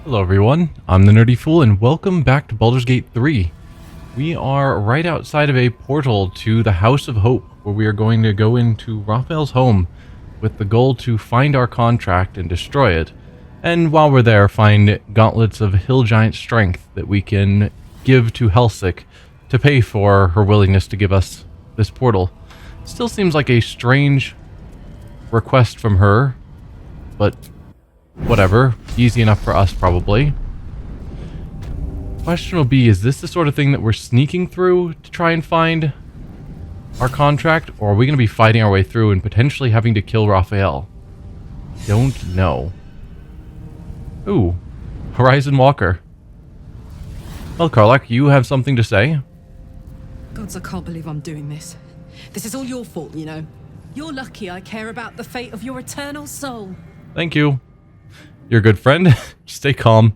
Hello everyone, I'm the Nerdy Fool and welcome back to Baldur's Gate 3. We are right outside of a portal to the House of Hope, where we are going to go into Raphael's home with the goal to find our contract and destroy it. And while we're there, find gauntlets of hill giant strength that we can give to Helsik to pay for her willingness to give us this portal. Still seems like a strange request from her, but whatever. Easy enough for us, probably. Question will be, is this the sort of thing that we're sneaking through to try and find our contract? Or are we going to be fighting our way through and potentially having to kill Raphael? Don't know. Ooh. Horizon Walker. Well, Karlach, you have something to say? Gods, I can't believe I'm doing this. This is all your fault, you know. You're lucky I care about the fate of your eternal soul. Thank you. You're a good friend. Stay calm.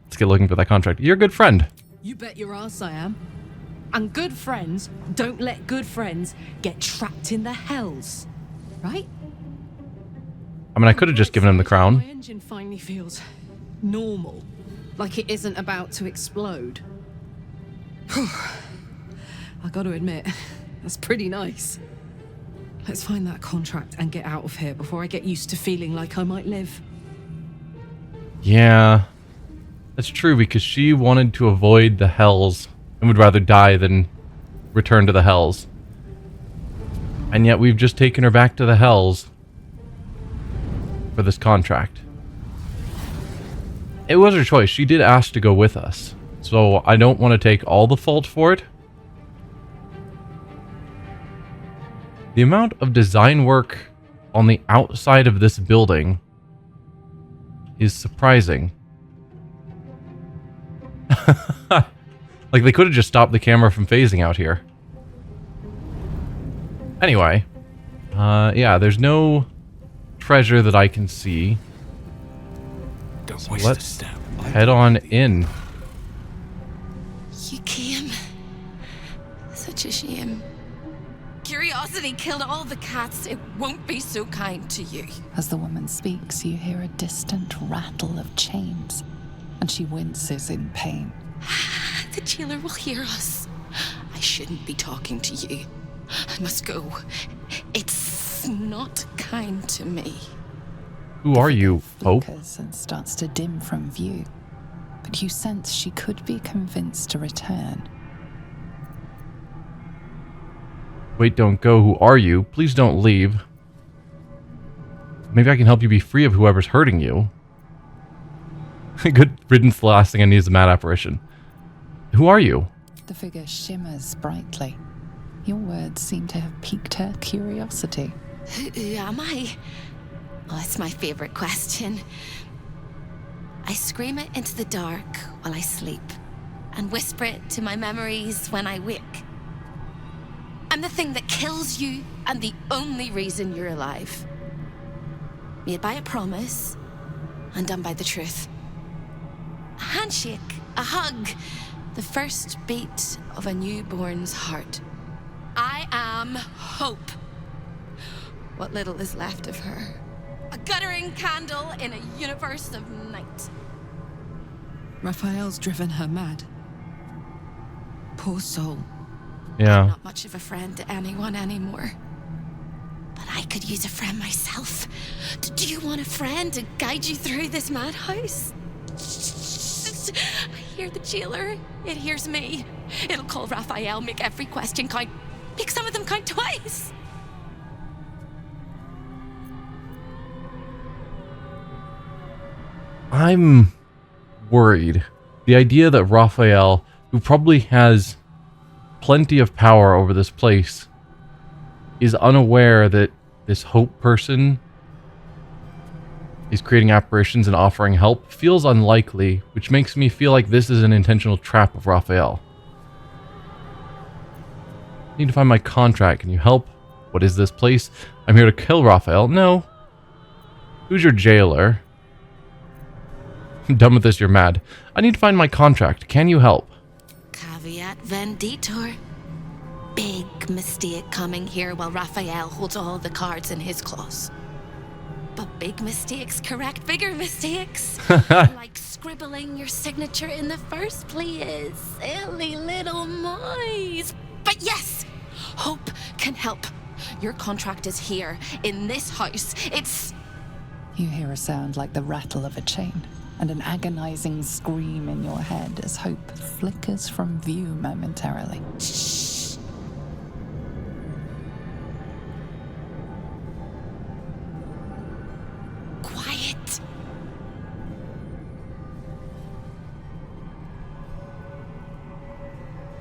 Let's get looking for that contract. You're a good friend. You bet your ass I am. And good friends don't let good friends get trapped in the hells. Right? I mean, I could have just given him the My crown. engine finally feels normal. Like it isn't about to explode. I gotta admit, that's pretty nice. Let's find that contract and get out of here before I get used to feeling like I might live. Yeah, that's true, because she wanted to avoid the hells and would rather die than return to the hells. And yet we've just taken her back to the hells for this contract. It was her choice. She did ask to go with us, so I don't want to take all the fault for it. The amount of design work on the outside of this building is surprising. Like, they could have just stopped the camera from phasing out here. Anyway, yeah, there's no treasure that I can see. So let's head on in. You came. Such a shame. Curiosity killed all the cats. It won't be so kind to you. As the woman speaks, you hear a distant rattle of chains, and she winces in pain. The jailer will hear us. I shouldn't be talking to you. I must go. It's not kind to me. Who are you, Hope? Flickers and starts to dim from view, but you sense she could be convinced to return. Wait, don't go. Who are you? Please don't leave. Maybe I can help you be free of whoever's hurting you. Good riddance. The last thing I need is a mad apparition. Who are you? The figure shimmers brightly. Your words seem to have piqued her curiosity. Who am I? Oh, it's my favorite question. I scream it into the dark while I sleep, and whisper it to my memories when I wake. I'm the thing that kills you, and the only reason you're alive. Made by a promise, undone by the truth. A handshake, a hug, the first beat of a newborn's heart. I am Hope. What little is left of her. A guttering candle in a universe of night. Raphael's driven her mad. Poor soul. Yeah. Not much of a friend to anyone anymore. But I could use a friend myself. Do you want a friend to guide you through this madhouse? I hear the jailer. It hears me. It'll call Raphael, make every question count. Make some of them count twice. I'm worried. The idea that Raphael, who probably has plenty of power over this place, is unaware that this Hope person is creating apparitions and offering help feels unlikely, which makes me feel like this is an intentional trap of Raphael. I need to find my contract. Can you help? What is this place? I'm here to kill Raphael. No. Who's your jailer? I'm done with this, you're mad. I need to find my contract. Can you help? Caveat venditor. Big mistake coming here while Raphael holds all the cards in his claws. But big mistakes correct bigger mistakes. Like scribbling your signature in the first place. Silly little mice. But yes, hope can help. Your contract is here, in this house. It's... You hear a sound like the rattle of a chain, and an agonizing scream in your head as hope flickers from view momentarily. Shh. Quiet.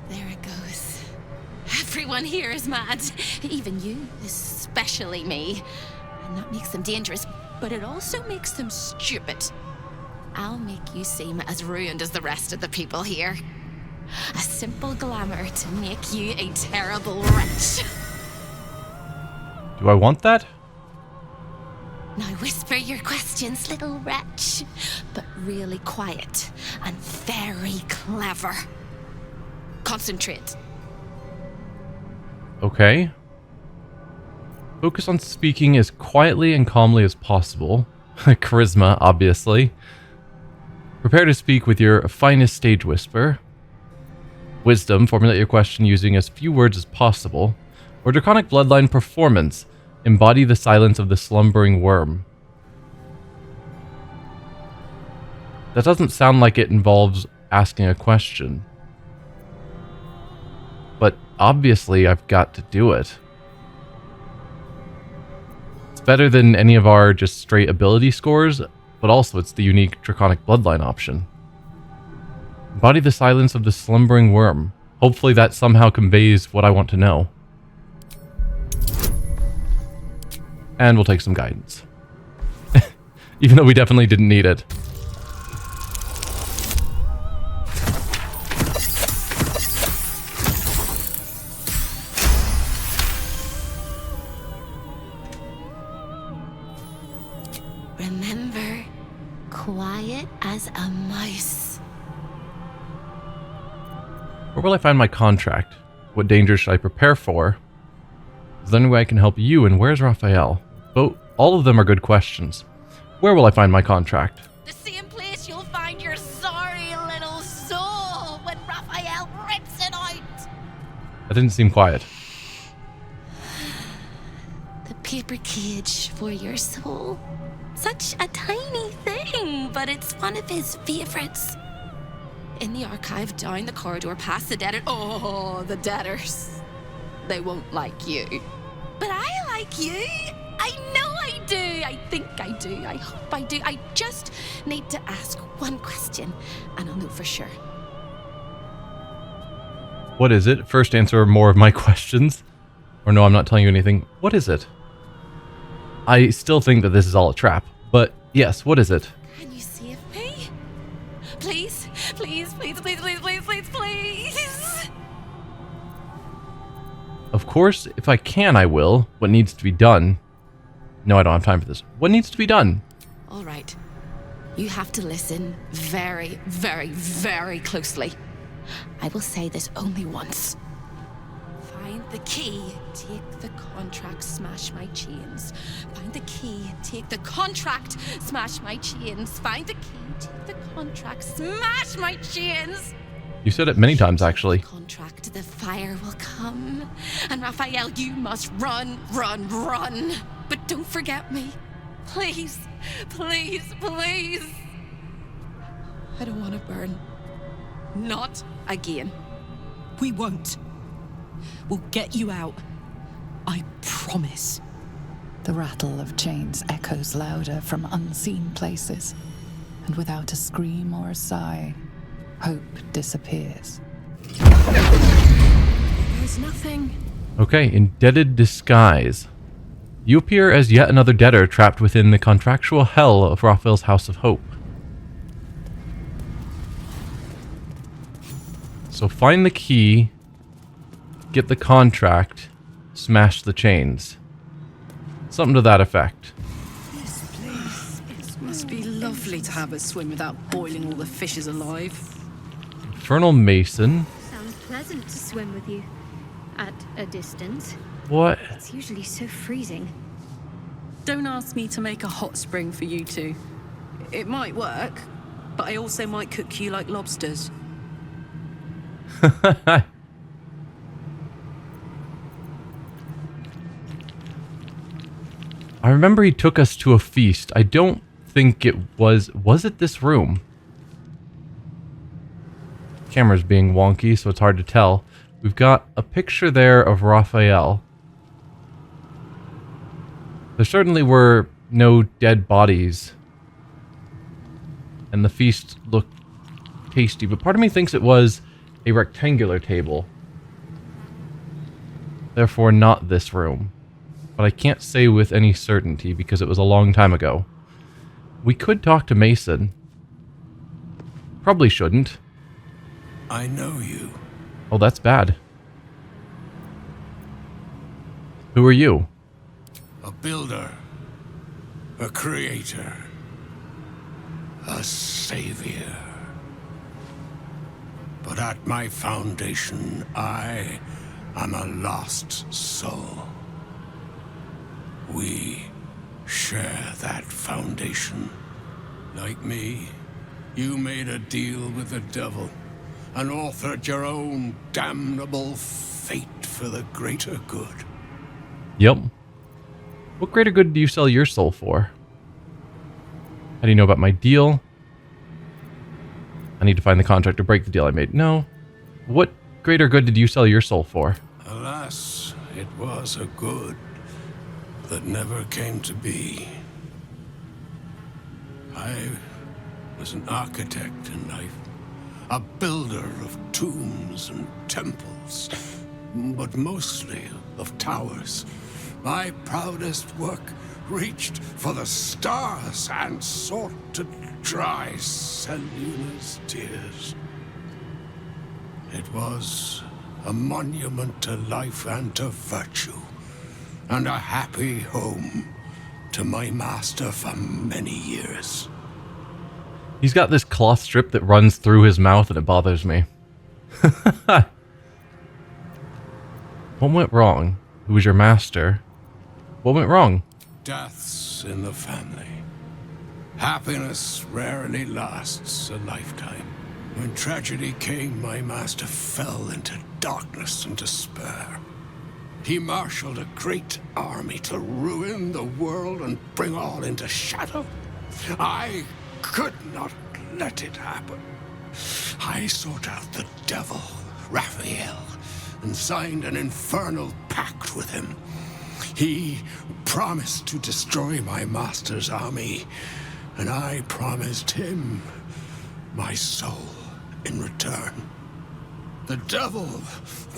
There it goes. Everyone here is mad. Even you, especially me. And that makes them dangerous, but it also makes them stupid. I'll make you seem as ruined as the rest of the people here. A simple glamour to make you a terrible wretch. Do I want that? Now whisper your questions, little wretch. But really quiet and very clever. Concentrate. Okay. Focus on speaking as quietly and calmly as possible. Charisma, obviously. Prepare to speak with your finest stage whisper. Wisdom, formulate your question using as few words as possible. Or Draconic Bloodline performance, embody the silence of the slumbering worm. That doesn't sound like it involves asking a question. But obviously I've got to do it. It's better than any of our just straight ability scores, but also it's the unique Draconic Bloodline option. Embody the silence of the slumbering worm. Hopefully that somehow conveys what I want to know. And we'll take some guidance. Even though we definitely didn't need it. Remember, quiet as a mouse. Where will I find my contract? What dangers should I prepare for? Is there any way I can help you, and where's Raphael? Both, all of them are good questions. Where will I find my contract? The same place you'll find your sorry little soul when Raphael rips it out. That didn't seem quiet. The paper cage for your soul. Such a tiny thing, but it's one of his favorites. In the archive, down the corridor, past the debtor. Oh, the debtors. They won't like you. But I like you. I know I do. I think I do. I hope I do. I just need to ask one question, and I'll know for sure. What is it? First answer more of my questions. Or no, I'm not telling you anything. What is it? I still think that this is all a trap. But yes, what is it? Can you save me? Please? Please, please, please, please, please, please, please. Of course, if I can, I will. What needs to be done? No, I don't have time for this. What needs to be done? All right. You have to listen very, very, very closely. I will say this only once. Find the key, take the contract, smash my chains. Find the key, take the contract, smash my chains. Find the key, take the contract, smash my chains. You said it many times, actually. Contract, the fire will come. And Raphael, you must run, run, run. But don't forget me. Please, please, please. I don't want to burn. Not again. We won't. We'll get you out. I promise. The rattle of chains echoes louder from unseen places, and without a scream or a sigh, hope disappears. There's nothing. Okay, indebted disguise. You appear as yet another debtor trapped within the contractual hell of Raphael's House of Hope. So find the key, get the contract, smash the chains. Something to that effect. Yes, please. It must be lovely to have a swim without boiling all the fishes alive. Infernal Mason. Sounds pleasant to swim with you. At a distance. What? It's usually so freezing. Don't ask me to make a hot spring for you two. It might work, but I also might cook you like lobsters. I remember he took us to a feast. I don't think it was it this room? Camera's being wonky, so it's hard to tell. We've got a picture there of Raphael. There certainly were no dead bodies. And the feast looked tasty, but part of me thinks it was a rectangular table. Therefore not this room. But I can't say with any certainty because it was a long time ago. We could talk to Mason. Probably shouldn't. I know you. Oh, that's bad. Who are you? A builder. A creator. A savior. But at my foundation, I am a lost soul. We share that foundation. Like me, you made a deal with the devil and authored your own damnable fate for the greater good. Yep. What greater good do you sell your soul for? How do you know about my deal? I need to find the contract to break the deal I made. No. What greater good did you sell your soul for? Alas, it was a good that never came to be. I was an architect in life, a builder of tombs and temples, but mostly of towers. My proudest work reached for the stars and sought to dry Seluna's tears. It was a monument to life and to virtue, and a happy home to my master for many years. He's got this cloth strip that runs through his mouth and it bothers me. What went wrong? Who was your master? What went wrong? Deaths in the family. Happiness rarely lasts a lifetime. When tragedy came, my master fell into darkness and despair. He marshaled a great army to ruin the world and bring all into shadow. I could not let it happen. I sought out the devil, Raphael, and signed an infernal pact with him. He promised to destroy my master's army, and I promised him my soul in return. The devil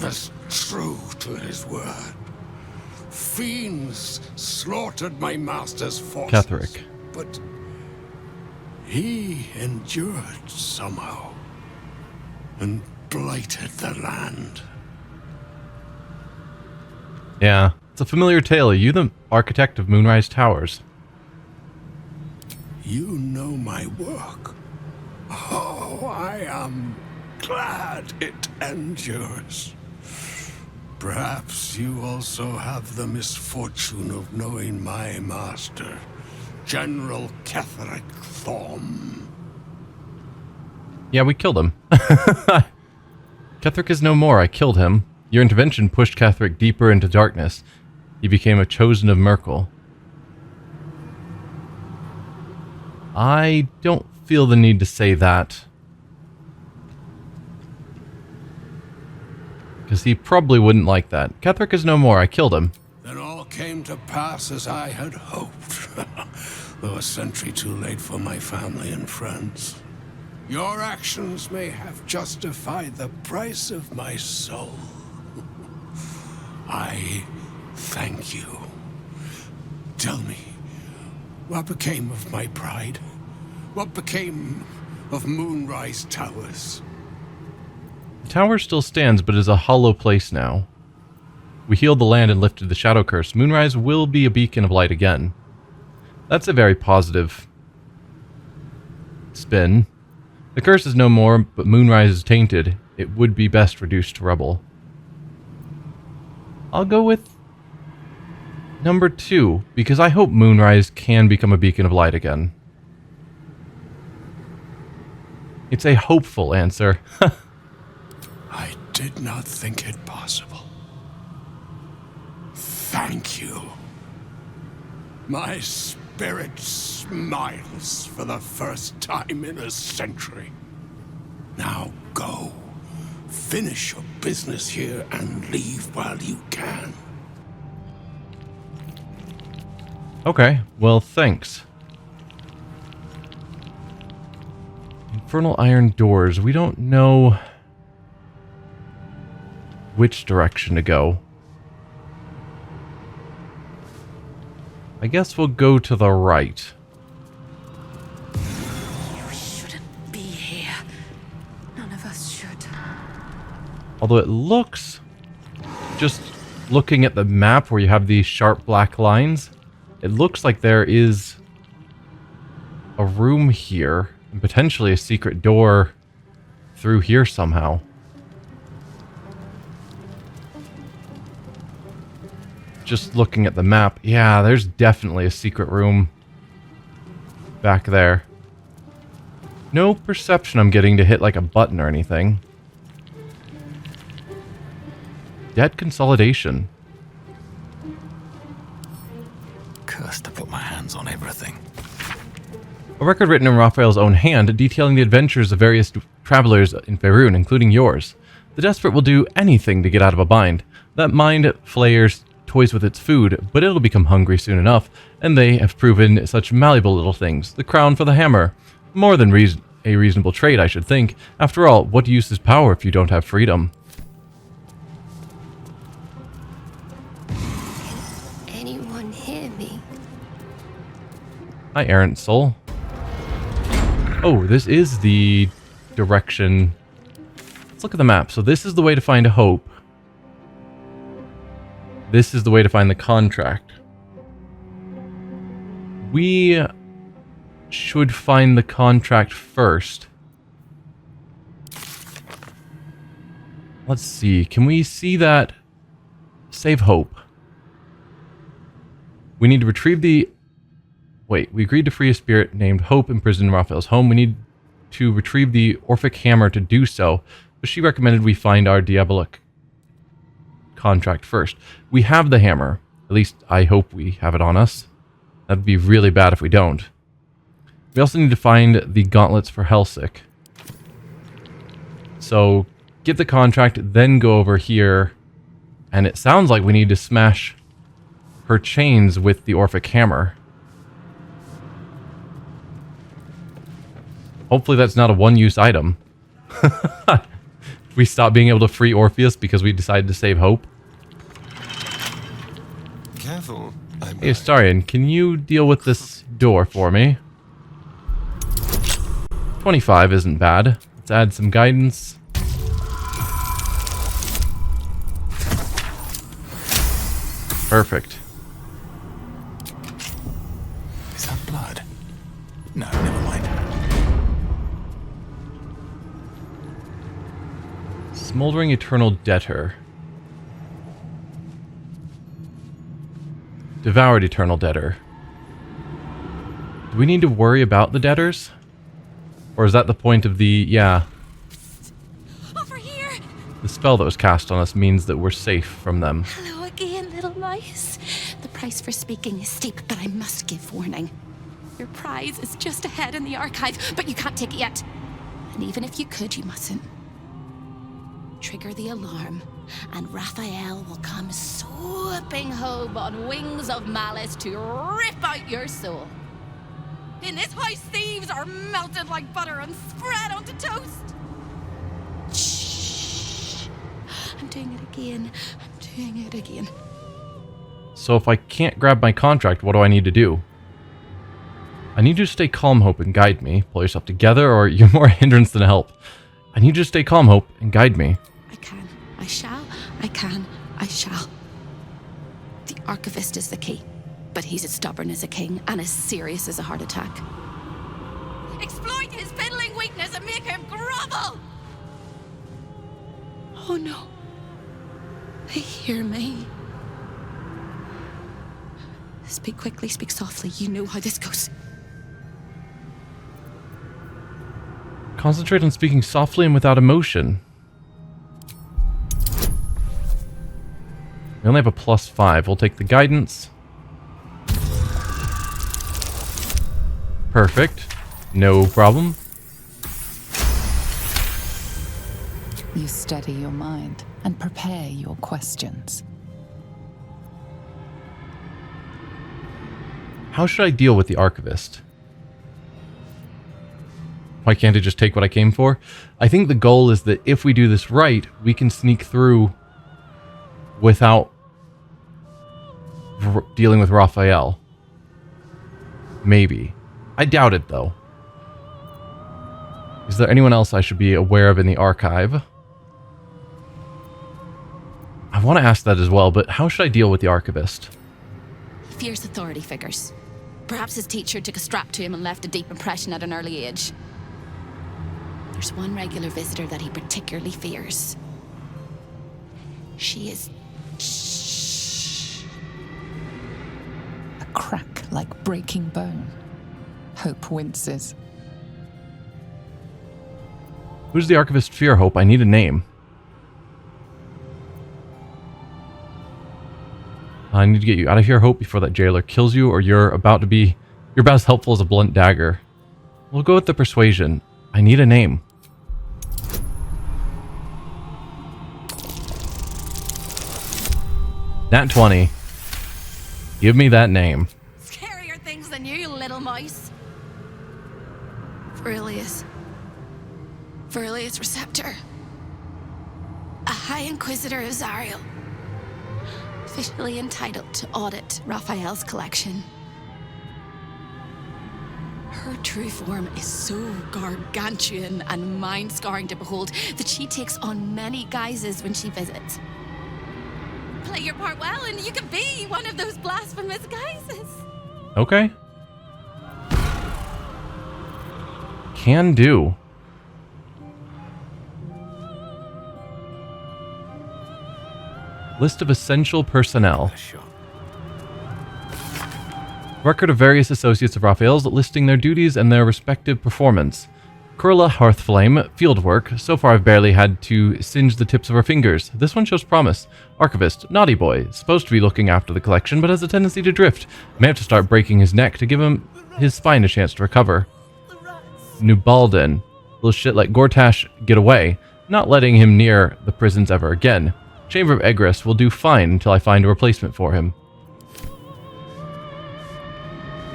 was true to his word. Fiends slaughtered my master's forces. Ketherick. But he endured somehow and blighted the land. Yeah, it's a familiar tale. Are you the architect of Moonrise Towers? You know my work. Oh, I am glad it endures. Perhaps you also have the misfortune of knowing my master, General Ketherick Thorm. Yeah, we killed him. Ketherick is no more. I killed him. Your intervention pushed Ketherick deeper into darkness. He became a chosen of Merkel. I don't feel the need to say that. Because he probably wouldn't like that. Ketherick is no more. I killed him. Then all came to pass as I had hoped. Though a century too late for my family and friends. Your actions may have justified the price of my soul. I thank you. Tell me, what became of my pride? What became of Moonrise Towers? The tower still stands, but is a hollow place now. We healed the land and lifted the shadow curse. Moonrise will be a beacon of light again. That's a very positive spin. The curse is no more, but Moonrise is tainted. It would be best reduced to rubble. I'll go with... Number 2, because I hope Moonrise can become a beacon of light again. It's a hopeful answer. I did not think it possible. Thank you. My spirit smiles for the first time in a century. Now go. Finish your business here and leave while you can. Okay, well, thanks. Infernal iron doors. We don't know which direction to go. I guess we'll go to the right. You shouldn't be here. None of us should. Although it looks, just looking at the map where you have these sharp black lines, it looks like there is a room here and potentially a secret door through here somehow. Just looking at the map, yeah, there's definitely a secret room back there. No perception I'm getting to hit like a button or anything. Debt consolidation. Cursed to put my hands on everything. A record written in Raphael's own hand detailing the adventures of various travelers in Faerun, including yours. The desperate will do anything to get out of a bind. That mind flayers toys with its food, but it'll become hungry soon enough, and they have proven such malleable little things. The crown for the hammer. More than a reasonable trade, I should think. After all, what use is power if you don't have freedom? Anyone hear me? Hi, errant soul. Oh, this is the direction. Let's look at the map. So this is the way to find hope. This is the way to find the contract. We should find the contract first. Let's see. Can we see that? Save hope. We need to retrieve the... Wait, we agreed to free a spirit named Hope imprisoned in Raphael's home. We need to retrieve the Orphic hammer to do so, but she recommended we find our diabolic contract first. We have the hammer. At least I hope we have it on us. That'd be really bad if we don't. We also need to find the gauntlets for Hellsick. So get the contract, then go over here, and it sounds like we need to smash her chains with the Orphic hammer. Hopefully that's not a one-use item. We stop being able to free Orpheus because we decided to save Hope. Careful. Hey, Astarion, can you deal with this door for me? 25 isn't bad. Let's add some guidance. Perfect. Is that blood? No, never mind. Smoldering Eternal Debtor. Devoured Eternal Debtor. Do we need to worry about the debtors? Or is that the point of the... yeah. Over here! The spell that was cast on us means that we're safe from them. Hello again, little mice. The price for speaking is steep, but I must give warning. Your prize is just ahead in the archive, but you can't take it yet. And even if you could, you mustn't. Trigger the alarm, and Raphael will come swooping home on wings of malice to rip out your soul. In this house, thieves are melted like butter and spread onto toast. Shh. I'm doing it again. I'm doing it again. So if I can't grab my contract, what do I need to do? I need you to stay calm, Hope, and guide me. Pull yourself together, or you're more a hindrance than a help. I need you to stay calm, Hope, and guide me. I can. I shall. I can. I shall. The archivist is the key, but he's as stubborn as a king and as serious as a heart attack. Exploit his fiddling weakness and make him grovel! Oh no. They hear me. Speak quickly, speak softly. You know how this goes. Concentrate on speaking softly and without emotion. We only have a +5. We'll take the guidance. Perfect. No problem. You steady your mind and prepare your questions. How should I deal with the Archivist? Why can't I just take what I came for? I think the goal is that if we do this right, we can sneak through without dealing with Raphael. Maybe. I doubt it, though. Is there anyone else I should be aware of in the archive? I want to ask that as well, but how should I deal with the Archivist? He fears authority figures. Perhaps his teacher took a strap to him and left a deep impression at an early age. There's one regular visitor that he particularly fears. She is... Shh. A crack like breaking bone. Hope winces. Who's the Archivist fear, Hope? I need a name. I need to get you out of here, Hope, before that jailer kills you, or you're about as helpful as a blunt dagger. We'll go with the persuasion. I need a name. Nat 20. Give me that name. Scarier things than you, little mouse. Verilius. Verilius Receptor. A High Inquisitor of Zariel. Officially entitled to audit Raphael's collection. Her true form is so gargantuan and mind-scarring to behold that she takes on many guises when she visits. Play your part well and you can be one of those blasphemous guises. Okay. Can do. List of essential personnel. Record of various associates of Raphael's listing their duties and their respective performance. Kurla Hearthflame, fieldwork. So far I've barely had to singe the tips of her fingers. This one shows promise. Archivist, naughty boy. Supposed to be looking after the collection, but has a tendency to drift. May have to start breaking his neck to give him his spine a chance to recover. Nubalden. Little shit like Gortash, get away. Not letting him near the prisons ever again. Chamber of Egress will do fine until I find a replacement for him.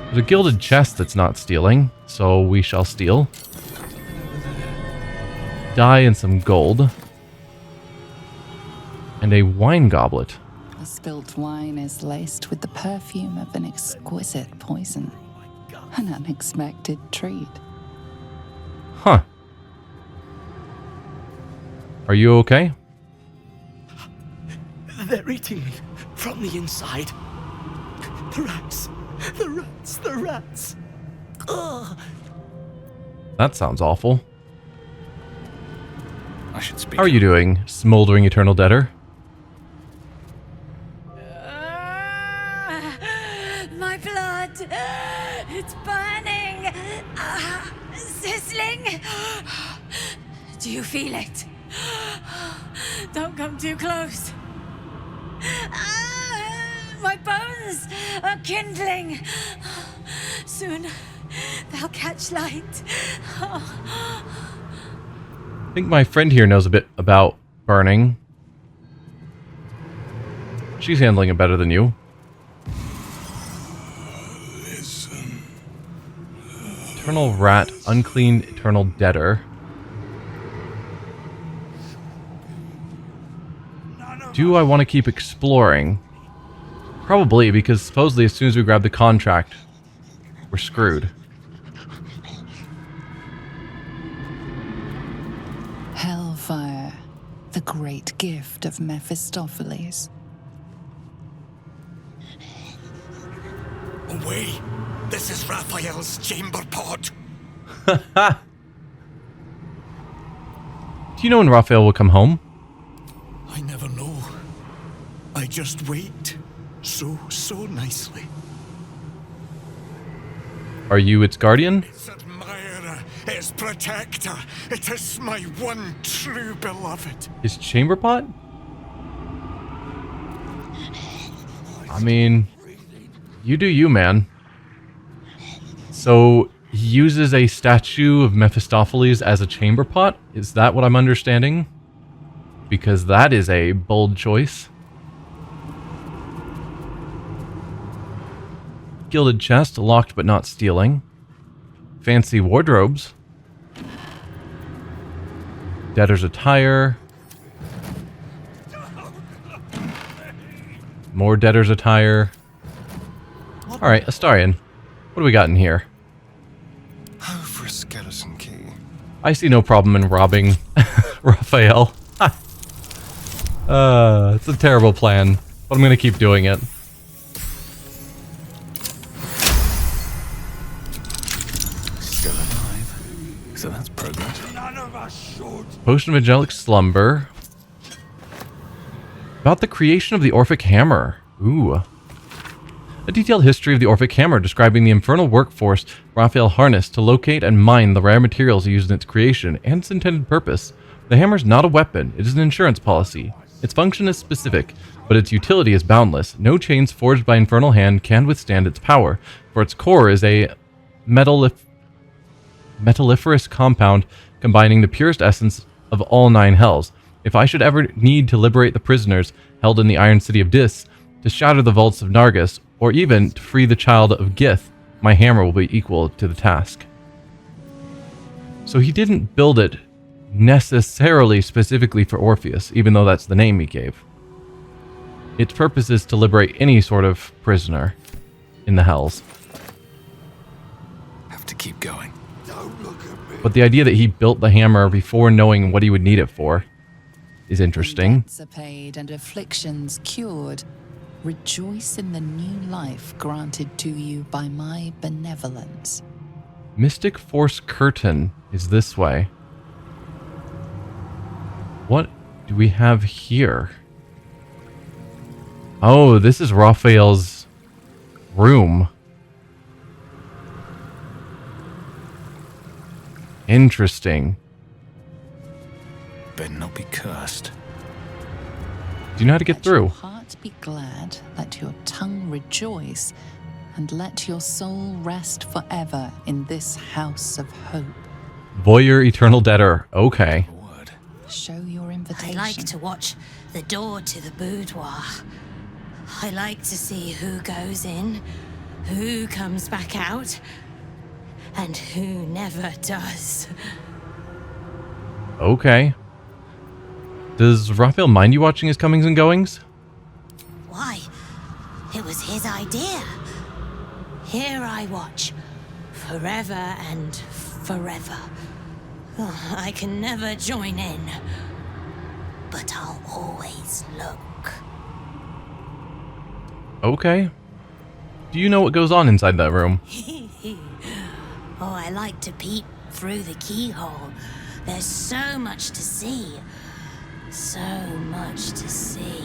There's a gilded chest that's not stealing, so we shall steal. Dye and some gold. And a wine goblet. The spilt wine is laced with the perfume of an exquisite poison. An unexpected treat. Huh. Are you okay? They're eating me from the inside. The rats. The rats. The rats. Ugh. That sounds awful. I should speak. How are you doing, smoldering eternal debtor? My blood. It's burning. Sizzling. Do you feel it? Don't come too close. My bones are kindling. Soon they'll catch light. I think my friend here knows a bit about burning. She's handling it better than you. Listen. Eternal rat, unclean eternal debtor. Do I want to keep exploring? Probably, because supposedly as soon as we grab the contract, we're screwed. Hellfire, the great gift of Mephistopheles. Away. This is Raphael's chamber pod. Do you know when Raphael will come home? I never know. I just wait so nicely. Are you its guardian? Its admirer, its protector. It is my one true beloved. His chamber pot? I mean, you do you, man. So, he uses a statue of Mephistopheles as a chamber pot? Is that what I'm understanding? Because that is a bold choice. Gilded chest, locked but not stealing. Fancy wardrobes. Debtor's attire. More debtor's attire. Alright, Astarion. What do we got in here? Oh, for a skeleton key. I see no problem in robbing Raphael. It's a terrible plan, but I'm gonna keep doing it. Still alive. So that's progress. None of us should. Potion of Angelic Slumber. About the creation of the Orphic Hammer. Ooh. A detailed history of the Orphic Hammer describing the infernal workforce Raphael harnessed to locate and mine the rare materials used in its creation and its intended purpose. The hammer is not a weapon, it is an insurance policy. Its function is specific, but its utility is boundless. No chains forged by infernal hand can withstand its power, for its core is a metalliferous compound combining the purest essence of all 9 hells. If I should ever need to liberate the prisoners held in the Iron City of Dis, to shatter the vaults of Nargus, or even to free the child of Gith, my hammer will be equal to the task. So he didn't build it necessarily specifically for Orpheus, even though that's the name he gave. Its purpose is to liberate any sort of prisoner in the hells. Have to keep going. Don't look at me. But the idea that he built the hammer before knowing what he would need it for is interesting. Debts are paid and afflictions cured. Rejoice in the new life granted to you by my benevolence. Mystic Force Curtain is this way. What do we have here? Oh, this is Raphael's room. Interesting. Better not be cursed. Do you know how to get Let your through? heart be glad, let your tongue rejoice, and let your soul rest forever in this house of hope. Voyeur Eternal Debtor. Okay. Word. Show your I invitation. like to watch the door to the boudoir. I like to see who goes in, who comes back out, and who never does. Okay. Does Raphael mind you watching his comings and goings? Why? It was his idea. Here I watch, forever and forever. Oh, I can never join in, but I'll always look. Okay. Do you know what goes on inside that room? Oh, I like to peep through the keyhole. There's so much to see. So much to see.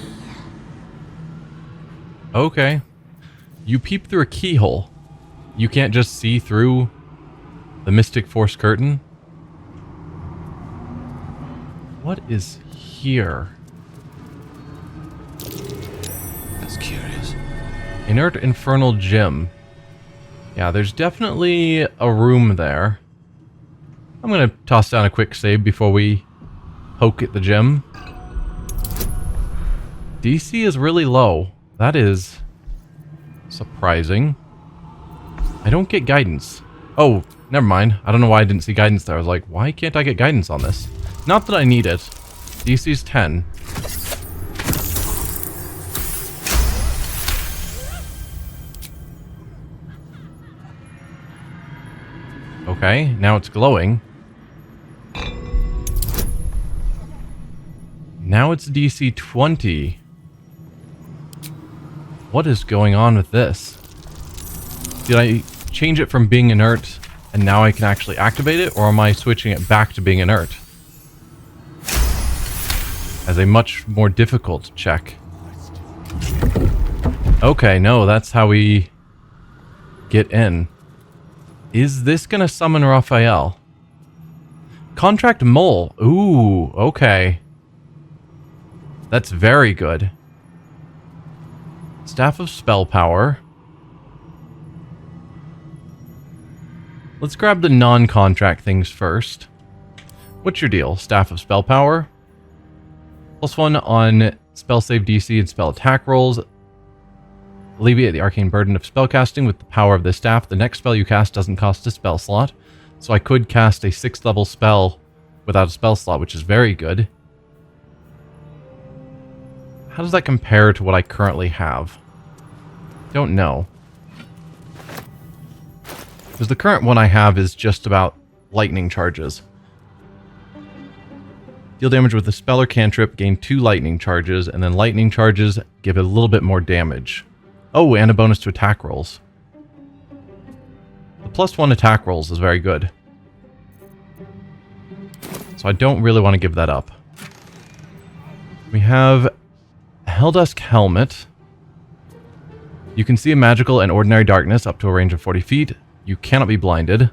Okay. You peep through a keyhole. You can't just see through the Mystic Force Curtain? What is here? That's curious. Inert Infernal Gym. Yeah, there's definitely a room there. I'm gonna toss down a quick save before we poke at the gym. DC is really low. That is surprising. I don't get guidance. Oh, never mind. I don't know why I didn't see guidance there. I was like, why can't I get guidance on this? Not that I need it. DC's 10. Okay, now it's glowing. Now it's DC 20. What is going on with this? Did I change it from being inert and now I can actually activate it, or am I switching it back to being inert? As a much more difficult check. Okay, no, that's how we get in. Is this going to summon Raphael? Contract Mole. Ooh, okay. That's very good. Staff of Spell Power. Let's grab the non-contract things first. What's your deal? Staff of Spell Power. +1 on spell save DC and spell attack rolls. Alleviate the arcane burden of spellcasting with the power of this staff. The next spell you cast doesn't cost a spell slot. So I could cast a 6th level spell without a spell slot, which is very good. How does that compare to what I currently have? Don't know. Because the current one I have is just about lightning charges. Deal damage with a spell or cantrip, gain 2 lightning charges, and then lightning charges give it a little bit more damage. Oh, and a bonus to attack rolls. The +1 attack rolls is very good. So I don't really want to give that up. We have Helldusk Helmet. You can see a magical and ordinary darkness up to a range of 40 feet. You cannot be blinded.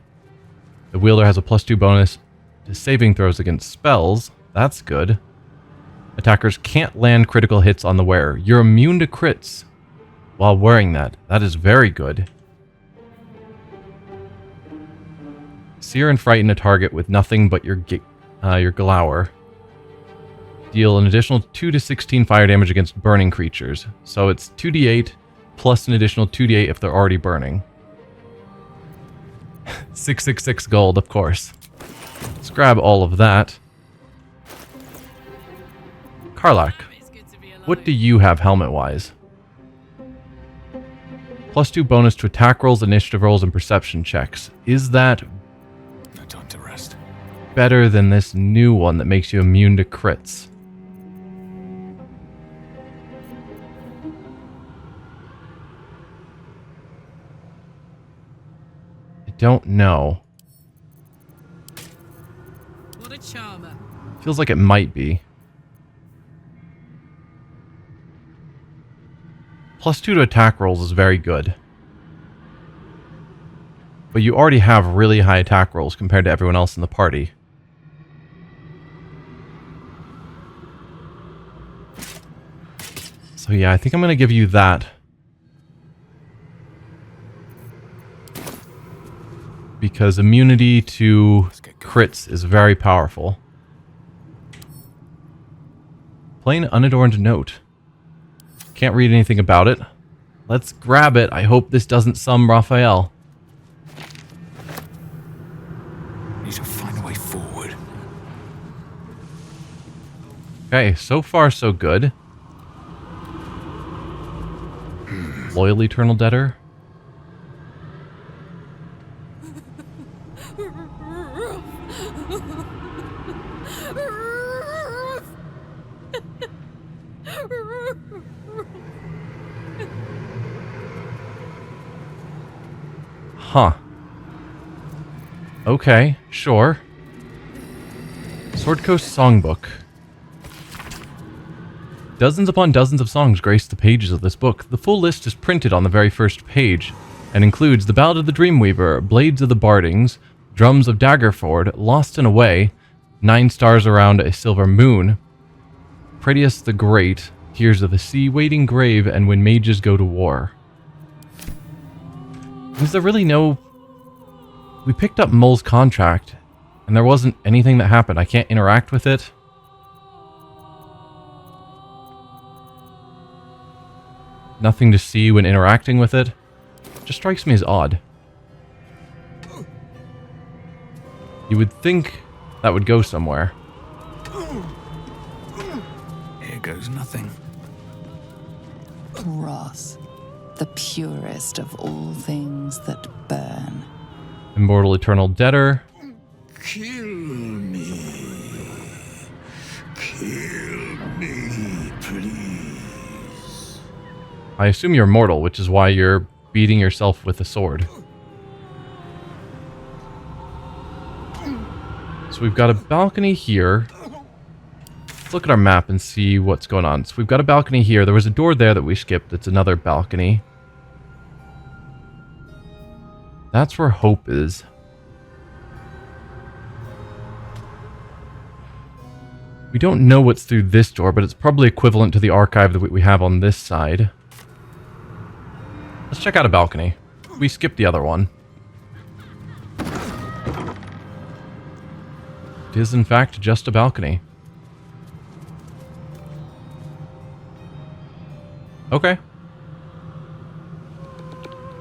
The wielder has a +2 bonus to saving throws against spells. That's good. Attackers can't land critical hits on the wearer. You're immune to crits while wearing that. That is very good. Sear and frighten a target with nothing but your glower. Deal an additional 2 to 16 fire damage against burning creatures. So it's 2d8 plus an additional 2d8 if they're already burning. 666 gold, of course. Let's grab all of that. Karlach, what do you have helmet-wise? +2 bonus to attack rolls, initiative rolls, and perception checks. Is that No time to rest. better than this new one that makes you immune to crits? I don't know. What a charmer. Feels like it might be. +2 to attack rolls is very good. But you already have really high attack rolls compared to everyone else in the party. So yeah, I think I'm going to give you that. Because immunity to crits is very powerful. Plain unadorned note. Can't read anything about it. Let's grab it. I hope this doesn't summon Raphael. Need to find a way forward. Okay, so far so good. Loyal Eternal Debtor. Huh. Okay, sure. Sword Coast Songbook. Dozens upon dozens of songs grace the pages of this book. The full list is printed on the very first page, and includes The Ballad of the Dreamweaver, Blades of the Bardings, Drums of Daggerford, Lost and Away, 9 Stars Around a Silver Moon, Proteus the Great, Tears of the Sea, Waiting Grave, and When Mages Go to War. Is there really no... We picked up Mole's contract, and there wasn't anything that happened. I can't interact with it. Nothing to see when interacting with it. Just strikes me as odd. You would think that would go somewhere. Here goes nothing. Wrath, the purest of all things that burn. Immortal Eternal Debtor. Kill me. Kill me, please. I assume you're mortal, which is why you're beating yourself with a sword. So we've got a balcony here. Let's look at our map and see what's going on. So we've got a balcony here. There was a door there that we skipped. It's another balcony. That's where Hope is. We don't know what's through this door, but it's probably equivalent to the archive that we have on this side. Let's check out a balcony. We skipped the other one. It is, in fact, just a balcony. Okay.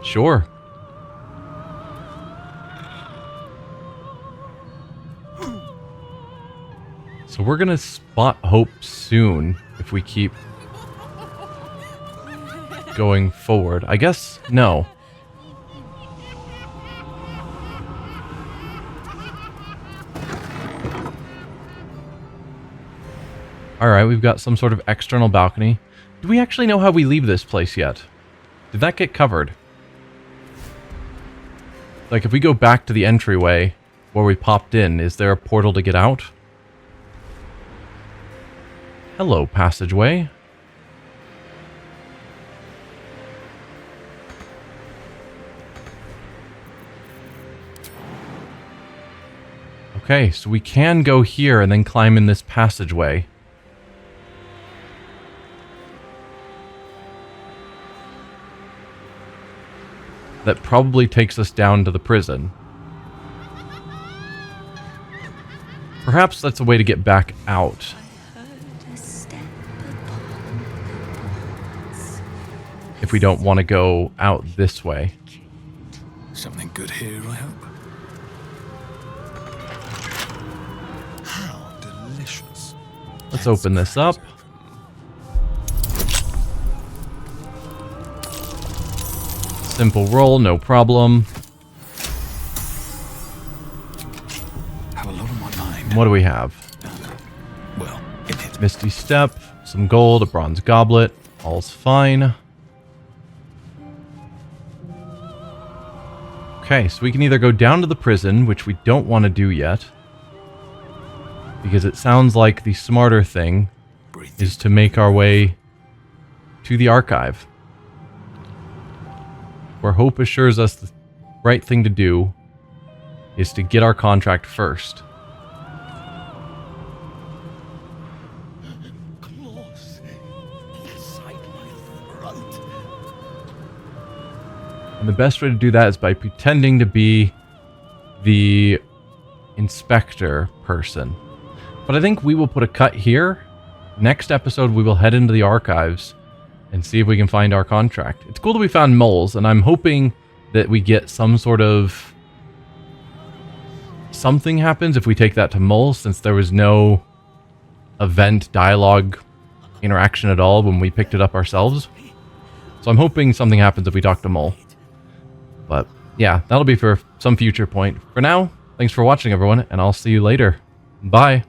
Sure. So we're gonna spot Hope soon if we keep going forward. I guess no. Alright, we've got some sort of external balcony. Do we actually know how we leave this place yet? Did that get covered? Like, if we go back to the entryway where we popped in, is there a portal to get out? Hello, passageway. Okay, so we can go here and then climb in this passageway. That probably takes us down to the prison. Perhaps that's a way to get back out. If we don't want to go out this way. Something good here, I hope. How delicious. Let's open this up. Simple roll, no problem. Have a lot on my mind. What do we have? Well, in it. Misty Step, some gold, a bronze goblet. All's fine. Okay, so we can either go down to the prison, which we don't want to do yet. Because it sounds like the smarter thing is to make our way to the archive. Where Hope assures us the right thing to do is to get our contract first. Claws inside my throat. And the best way to do that is by pretending to be the inspector person. But I think we will put a cut here. Next episode, we will head into the archives and see if we can find our contract. It's cool that we found moles, and I'm hoping that we get some sort of... something happens if we take that to moles, since there was no event, dialogue, interaction at all when we picked it up ourselves. So I'm hoping something happens if we talk to Mole. But yeah, that'll be for some future point. For now, thanks for watching, everyone, and I'll see you later. Bye.